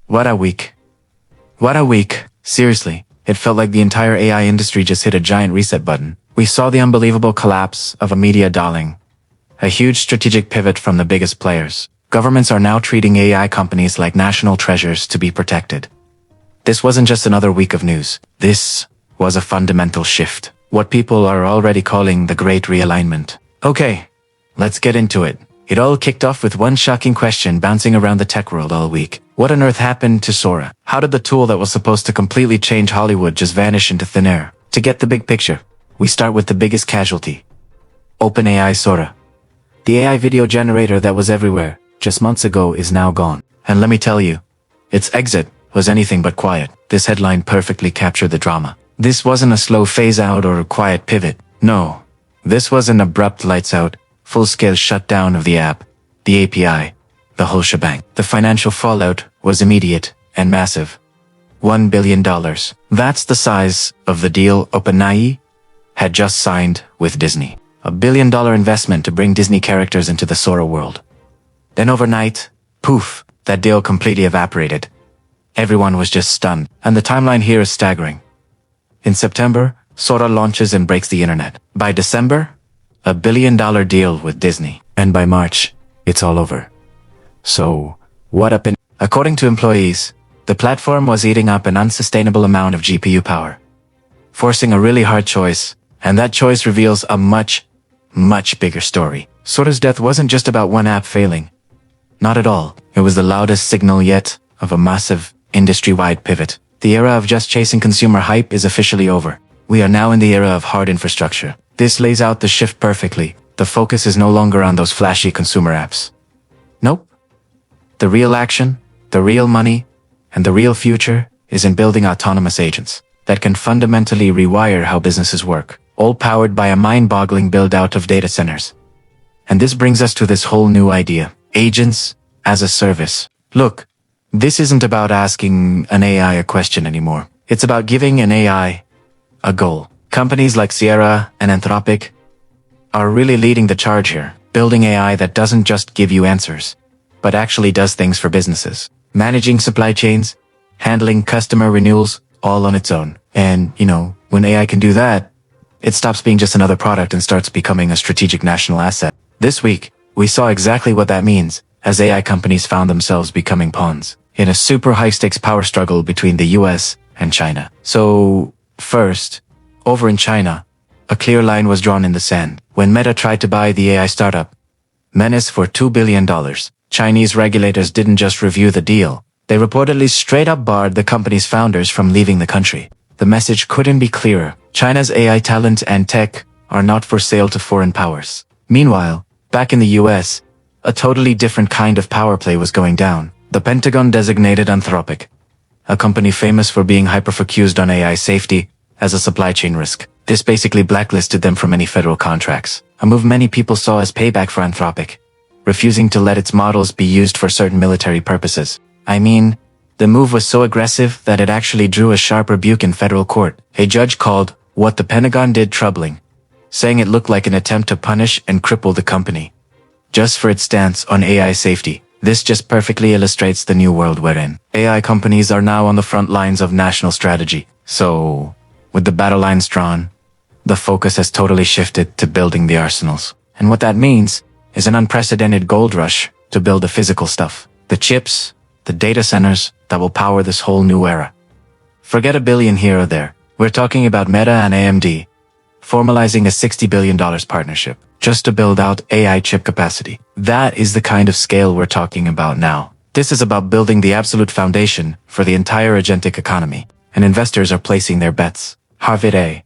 What a week. What a week. Seriously, it felt like the entire AI industry just hit a giant reset button. We saw the unbelievable collapse of a media darling. A huge strategic pivot from the biggest players. Governments are now treating AI companies like national treasures to be protected. This wasn't just another week of news. This was a fundamental shift. What people are already calling the Great Realignment. Okay, let's get into it. It all kicked off with one shocking question bouncing around the tech world all week. What on earth happened to Sora? How did the tool that was supposed to completely change Hollywood just vanish into thin air? To get the big picture, we start with the biggest casualty. OpenAI Sora. The AI video generator that was everywhere just months ago is now gone. And let me tell you, its exit was anything but quiet. This headline perfectly captured the drama. This wasn't a slow phase out or a quiet pivot. No, this was an abrupt lights out, full-scale shutdown of the app, the API, the whole shebang. The financial fallout was immediate and massive. $1 billion. That's the size of the deal OpenAI had just signed with Disney. $1 billion investment to bring Disney characters into the Sora world. Then overnight, poof, that deal completely evaporated. Everyone was just stunned, and the timeline here is staggering. In September, Sora launches and breaks the internet. By December, $1 billion deal with Disney. And by March, it's all over. So, what up in... According to employees, the platform was eating up an unsustainable amount of GPU power, forcing a really hard choice, and that choice reveals a much bigger story. Sora's death wasn't just about one app failing. Not at all. It was the loudest signal yet of a massive, industry-wide pivot. The era of just chasing consumer hype is officially over. We are now in the era of hard infrastructure. This lays out the shift perfectly. The focus is no longer on those flashy consumer apps. Nope. The real action, the real money, and the real future is in building autonomous agents that can fundamentally rewire how businesses work, all powered by a mind-boggling build-out of data centers. And this brings us to this whole new idea. Agents as a service. Look, this isn't about asking an AI a question anymore. It's about giving an AI a goal. Companies like Sierra and Anthropic are really leading the charge here, building AI that doesn't just give you answers, but actually does things for businesses. Managing supply chains, handling customer renewals, all on its own. And, when AI can do that, it stops being just another product and starts becoming a strategic national asset. This week, we saw exactly what that means as AI companies found themselves becoming pawns in a super high-stakes power struggle between the US and China. So, first, over in China, a clear line was drawn in the sand. When Meta tried to buy the AI startup, Menace for $2 billion, Chinese regulators didn't just review the deal. They reportedly straight-up barred the company's founders from leaving the country. The message couldn't be clearer. China's AI talent and tech are not for sale to foreign powers. Meanwhile, back in the US, a totally different kind of power play was going down. The Pentagon designated Anthropic, a company famous for being hyper-focused on AI safety, as a supply chain risk. This basically blacklisted them from any federal contracts, a move many people saw as payback for Anthropic, refusing to let its models be used for certain military purposes. I mean, the move was so aggressive that it actually drew a sharp rebuke in federal court. A judge called what the Pentagon did troubling, saying it looked like an attempt to punish and cripple the company, just for its stance on AI safety. This just perfectly illustrates the new world we're in. AI companies are now on the front lines of national strategy. So, with the battle lines drawn, the focus has totally shifted to building the arsenals. And what that means is an unprecedented gold rush to build the physical stuff. The chips, the data centers that will power this whole new era. Forget $1 billion here or there. We're talking about Meta and AMD, formalizing a $60 billion partnership just to build out AI chip capacity. That is the kind of scale we're talking about now. This is about building the absolute foundation for the entire agentic economy, and investors are placing their bets. Harvard A,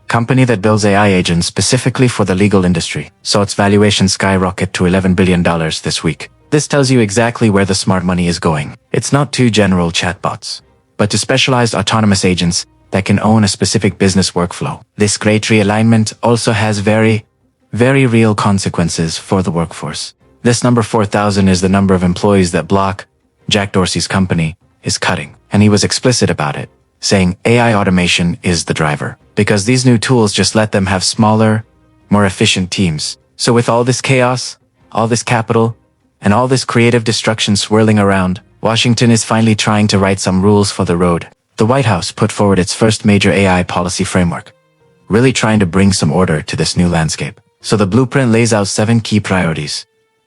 company that builds AI agents specifically for the legal industry, saw its valuation skyrocket to $11 billion this week. This tells you exactly where the smart money is going. It's not to general chatbots, but to specialized autonomous agents that can own a specific business workflow. This great realignment also has very real consequences for the workforce. This number 4,000 is the number of employees that Block, Jack Dorsey's company, is cutting. And he was explicit about it, saying AI automation is the driver, because these new tools just let them have smaller, more efficient teams. So with all this chaos, all this capital, and all this creative destruction swirling around, Washington is finally trying to write some rules for the road. The White House put forward its first major AI policy framework, really trying to bring some order to this new landscape. So the blueprint lays out 7 key priorities,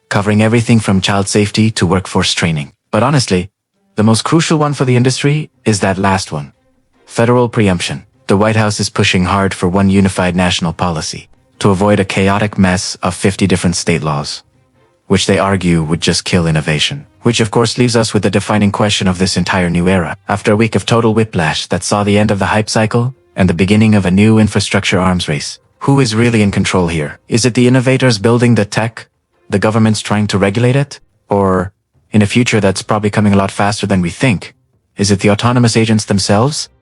covering everything from child safety to workforce training. But honestly, the most crucial one for the industry is that last one. Federal preemption. The White House is pushing hard for one unified national policy to avoid a chaotic mess of 50 different state laws, which they argue would just kill innovation. Which of course leaves us with the defining question of this entire new era. After a week of total whiplash that saw the end of the hype cycle and the beginning of a new infrastructure arms race, who is really in control here? Is it the innovators building the tech, the government's trying to regulate it? Or, in a future that's probably coming a lot faster than we think, is it the autonomous agents themselves?